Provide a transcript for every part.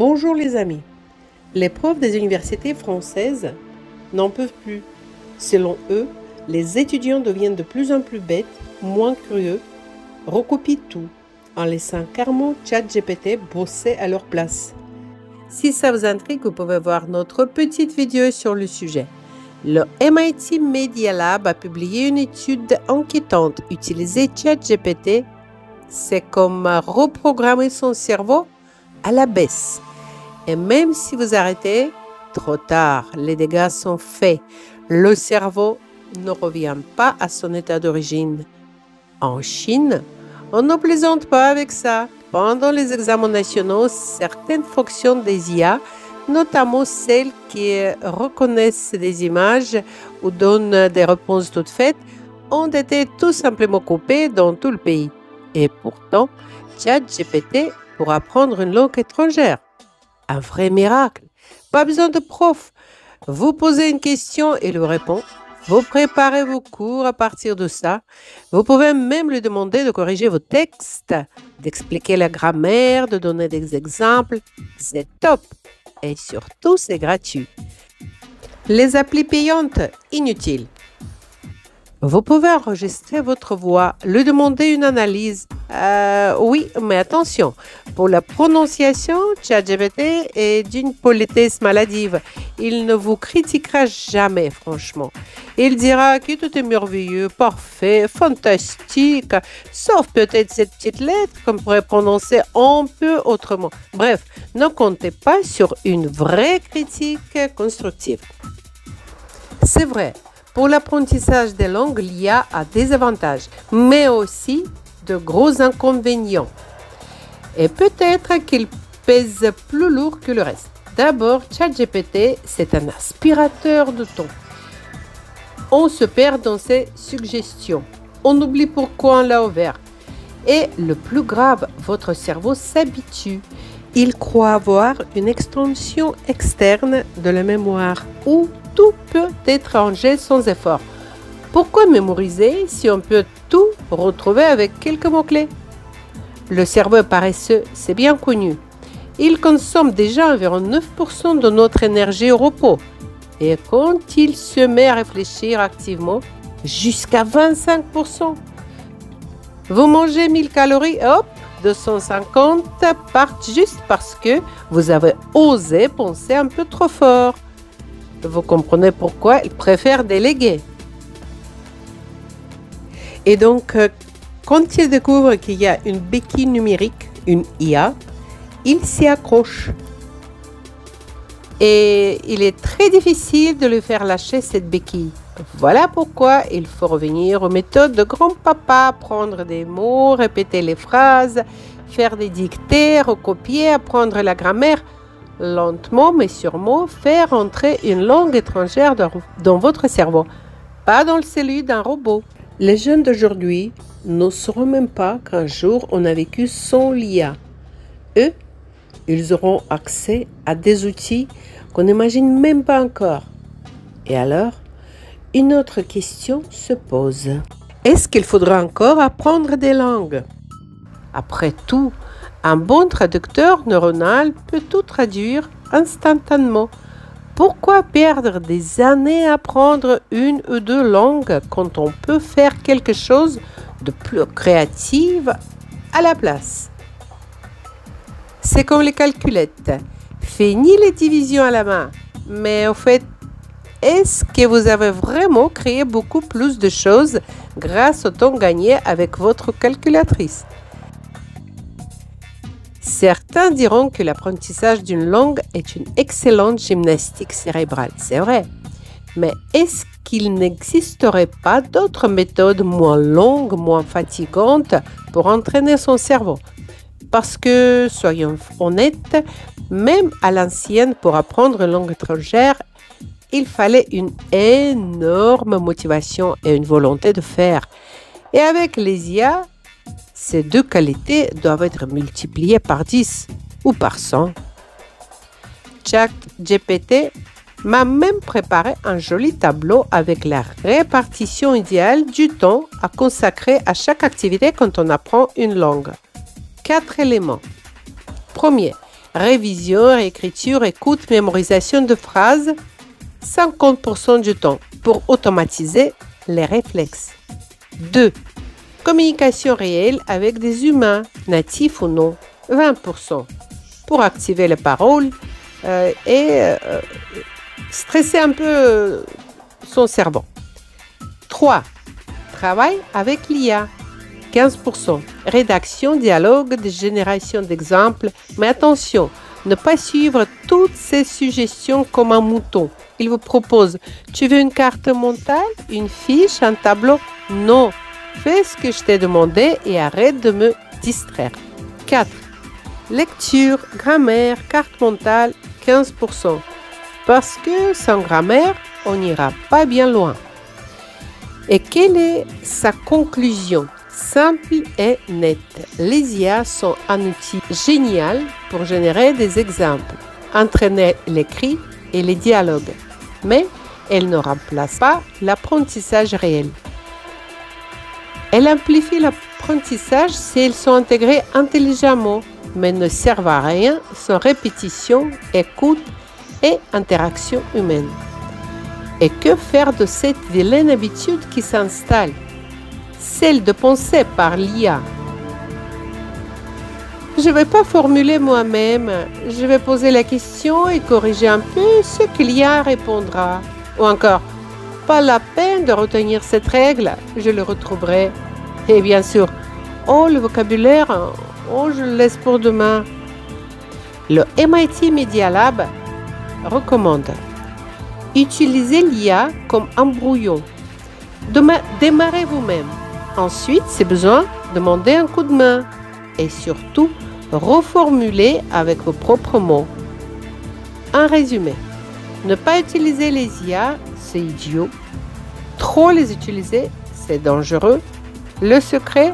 Bonjour les amis. Les profs des universités françaises n'en peuvent plus. Selon eux, les étudiants deviennent de plus en plus bêtes, moins curieux, recopient tout, en laissant carrément ChatGPT bosser à leur place. Si ça vous intrigue, vous pouvez voir notre petite vidéo sur le sujet. Le MIT Media Lab a publié une étude inquiétante. Utiliser ChatGPT, c'est comme reprogrammer son cerveau à la baisse. Et même si vous arrêtez, trop tard, les dégâts sont faits. Le cerveau ne revient pas à son état d'origine. En Chine, on ne plaisante pas avec ça. Pendant les examens nationaux, certaines fonctions des IA, notamment celles qui reconnaissent des images ou donnent des réponses toutes faites, ont été tout simplement coupées dans tout le pays. Et pourtant, ChatGPT pour apprendre une langue étrangère. Un vrai miracle. Pas besoin de prof. Vous posez une question et il vous répond. Vous préparez vos cours à partir de ça. Vous pouvez même lui demander de corriger vos textes, d'expliquer la grammaire, de donner des exemples. C'est top. Et surtout, c'est gratuit. Les applis payantes, inutiles. Vous pouvez enregistrer votre voix, lui demander une analyse. Oui, mais attention, pour la prononciation, ChatGPT est d'une politesse maladive. Il ne vous critiquera jamais, franchement. Il dira que tout est merveilleux, parfait, fantastique, sauf peut-être cette petite lettre qu'on pourrait prononcer un peu autrement. Bref, ne comptez pas sur une vraie critique constructive. C'est vrai. Pour l'apprentissage des langues, l'IA a des avantages, mais aussi de gros inconvénients. Et peut-être qu'il pèse plus lourd que le reste. D'abord, ChatGPT, c'est un aspirateur de temps. On se perd dans ses suggestions. On oublie pourquoi on l'a ouvert. Et le plus grave, votre cerveau s'habitue. Il croit avoir une extension externe de la mémoire où tout peut être rangé sans effort. Pourquoi mémoriser si on peut tout retrouver avec quelques mots-clés? Le cerveau est paresseux, c'est bien connu. Il consomme déjà environ 9% de notre énergie au repos. Et quand il se met à réfléchir activement, jusqu'à 25%. Vous mangez 1000 calories, hop, 250 partent juste parce que vous avez osé penser un peu trop fort. Vous comprenez pourquoi il préfère déléguer. Et donc, quand il découvre qu'il y a une béquille numérique, une IA, il s'y accroche. Et il est très difficile de lui faire lâcher cette béquille. Voilà pourquoi il faut revenir aux méthodes de grand-papa, apprendre des mots, répéter les phrases, faire des dictées, recopier, apprendre la grammaire. Lentement mais sûrement, faire entrer une langue étrangère dans votre cerveau, pas dans celui d'un robot. Les jeunes d'aujourd'hui ne sauront même pas qu'un jour on a vécu sans l'IA. Eux, ils auront accès à des outils qu'on n'imagine même pas encore. Et alors, une autre question se pose. Est-ce qu'il faudra encore apprendre des langues? Après tout, un bon traducteur neuronal peut tout traduire instantanément. Pourquoi perdre des années à apprendre une ou deux langues quand on peut faire quelque chose de plus créatif à la place? C'est comme les calculettes. Fini les divisions à la main. Mais au fait, est-ce que vous avez vraiment créé beaucoup plus de choses grâce au temps gagné avec votre calculatrice? Certains diront que l'apprentissage d'une langue est une excellente gymnastique cérébrale. C'est vrai. Mais est-ce qu'il n'existerait pas d'autres méthodes moins longues, moins fatigantes pour entraîner son cerveau? Parce que, soyons honnêtes, même à l'ancienne, pour apprendre une langue étrangère, il fallait une énorme motivation et une volonté de faire. Et avec les IA, ces deux qualités doivent être multipliées par 10 ou par 100. ChatGPT m'a même préparé un joli tableau avec la répartition idéale du temps à consacrer à chaque activité quand on apprend une langue. 4 éléments. Premier, Révision, réécriture, écoute, mémorisation de phrases, 50% du temps pour automatiser les réflexes. 2. Communication réelle avec des humains, natifs ou non, 20%, pour activer les paroles et stresser un peu son cerveau. 3. Travail avec l'IA, 15%. Rédaction, dialogue, génération d'exemples. Mais attention, ne pas suivre toutes ces suggestions comme un mouton. Il vous propose, tu veux une carte mentale, une fiche, un tableau? Non, fais ce que je t'ai demandé et arrête de me distraire. 4. Lecture, grammaire, carte mentale, 15%. Parce que sans grammaire, on n'ira pas bien loin. Et quelle est sa conclusion? Simple et nette. Les IA sont un outil génial pour générer des exemples, entraîner l'écrit et les dialogues, mais elles ne remplacent pas l'apprentissage réel. Elles amplifient l'apprentissage si elles sont intégrées intelligemment, mais ne servent à rien sans répétition, écoute et interaction humaine. Et que faire de cette vilaine habitude qui s'installe? Celle de penser par l'IA. Je ne vais pas formuler moi-même, je vais poser la question et corriger un peu ce que l'IA répondra. Ou encore, pas la peine de retenir cette règle, je le retrouverai. Et bien sûr, le vocabulaire, je le laisse pour demain. Le MIT Media Lab recommande: utilisez l'IA comme un brouillon. Démarrez vous-même. Ensuite, si besoin, demandez un coup de main. Et surtout, reformulez avec vos propres mots. En résumé, ne pas utiliser les IA, c'est idiot. Trop les utiliser, c'est dangereux. Le secret,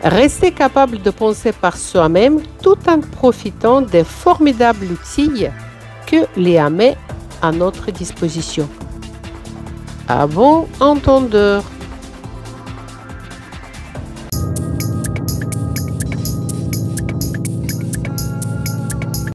rester capable de penser par soi-même tout en profitant des formidables outils que l'IA met à notre disposition. À bon entendeur.